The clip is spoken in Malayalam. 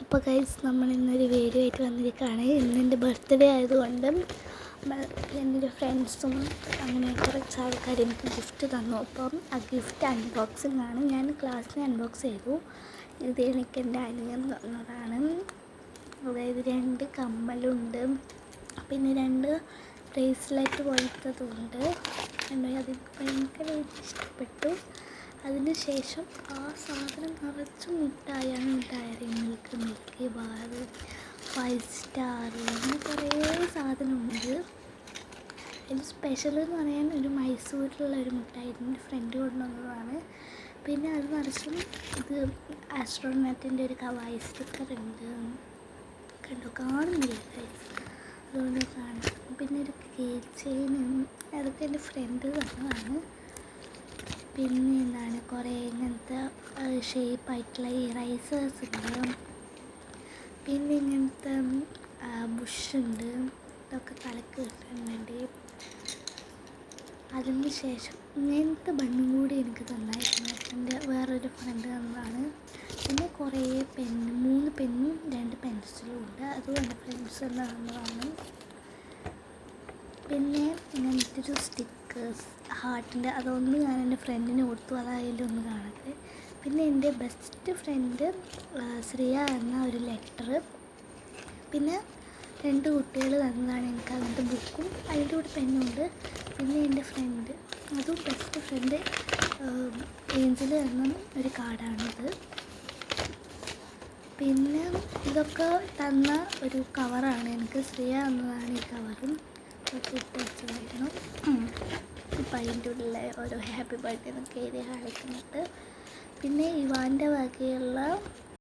അപ്പോൾ ഗൈസ്, നമ്മൾ ഇന്നൊരു വീഡിയോ ആയിട്ട് വന്നിരിക്കുകയാണ്. ഇന്ന് എൻ്റെ ബർത്ത്ഡേ ആയതുകൊണ്ട് എൻ്റെ ഫ്രണ്ട്സും അങ്ങനെ കുറച്ച് ആൾക്കാർ എനിക്ക് ഗിഫ്റ്റ് തന്നു. അപ്പം ആ ഗിഫ്റ്റ് അൺബോക്സിംഗ് ആണ്. ഞാൻ ക്ലാസ്സിൽ അൺബോക്സ് ചെയ്തു. ഇത് എനിക്ക് എൻ്റെ അനിയൻ തന്നതാണ്. അതായത് 2 കമ്മലുണ്ട്, പിന്നെ 2 ബ്രേസ്ലെറ്റ് പോലത്തതുണ്ട്. അതെനിക്ക് ഭയങ്കരമായിട്ട് ഇഷ്ടപ്പെട്ടു. അതിനുശേഷം ആ സാധനം നിറച്ച് മിഠായിയാണ്. Dairy Milk, Milky Bar, 5 Star, അങ്ങനെ കുറേ സാധനമുണ്ട്. അതിൽ സ്പെഷ്യൽ എന്ന് പറയാൻ ഒരു മൈസൂരിലുള്ള ഒരു മിഠായി എൻ്റെ ഫ്രണ്ട് കൊണ്ടുവന്നതാണ്. പിന്നെ അത് നിറച്ചും ഇത് ആസ്ട്രോനറ്റിൻ്റെ ഒരു കവായി സ്റ്റിക്കർ ഉണ്ട്. കണ്ടോ, കാണുന്നില്ല ഗൈസ്, അതുകൊണ്ട് കാണാം. പിന്നെ ഒരു കേക്ക് ചെയിനും, അതൊക്കെ എൻ്റെ ഫ്രണ്ട് തന്നതാണ്. പിന്നെ എന്താണ്, കുറേ ഇങ്ങനത്തെ ഷേപ്പായിട്ടുള്ള ഇറൈസേഴ്സ് ഉണ്ട്. പിന്നെ ഇങ്ങനത്തെ ബുഷുണ്ട്. ഇതൊക്കെ തലക്ക് കിട്ടാൻ വേണ്ടി. അതിന് ശേഷം ഇങ്ങനത്തെ ബണ്ണും കൂടി എനിക്ക് തന്നായിരുന്നു. എൻ്റെ വേറൊരു ഫ്രണ്ട് തന്നതാണ്. പിന്നെ കുറേ പെന്ന്, 3 പെന്നും 2 പെൻസിലും ഉണ്ട്. അതും എൻ്റെ ഫ്രണ്ട്സ് തന്നെ തന്നതാണ്. പിന്നെ ഇങ്ങനത്തെ ഒരു സ്റ്റിക്കേഴ്സ് ഹാർട്ടിൻ്റെ, അതൊന്ന് ഞാൻ എൻ്റെ ഫ്രണ്ടിന് കൊടുത്തു. അതായാലൊന്ന് കാണട്ടെ. പിന്നെ എൻ്റെ ബെസ്റ്റ് ഫ്രണ്ട് ശ്രിയ എന്ന ഒരു ലെറ്റർ. പിന്നെ 2 കുട്ടികൾ തന്നതാണ് എനിക്ക് അങ്ങനത്തെ ബുക്കും, അതിൻ്റെ കൂടെ പെന്നുണ്ട്. പിന്നെ എൻ്റെ ഫ്രണ്ട്, അതും ബെസ്റ്റ് ഫ്രണ്ട് ഏഞ്ചൽ എന്ന ഒരു കാർഡാണിത്. പിന്നെ ഇതൊക്കെ തന്ന ഒരു കവറാണ് എനിക്ക്. ശ്രിയ എന്നതാണ് ഈ കവറും. ഇട്ട് വെച്ചതായിരുന്നു. ഇപ്പം അതിൻ്റെ ഉള്ളിൽ ഓരോ ഹാപ്പി ബർത്ത്ഡേ എന്നൊക്കെ എഴുതി കാണിക്കുന്നുണ്ട്. പിന്നെ ഇവാൻ്റെ വകയുള്ള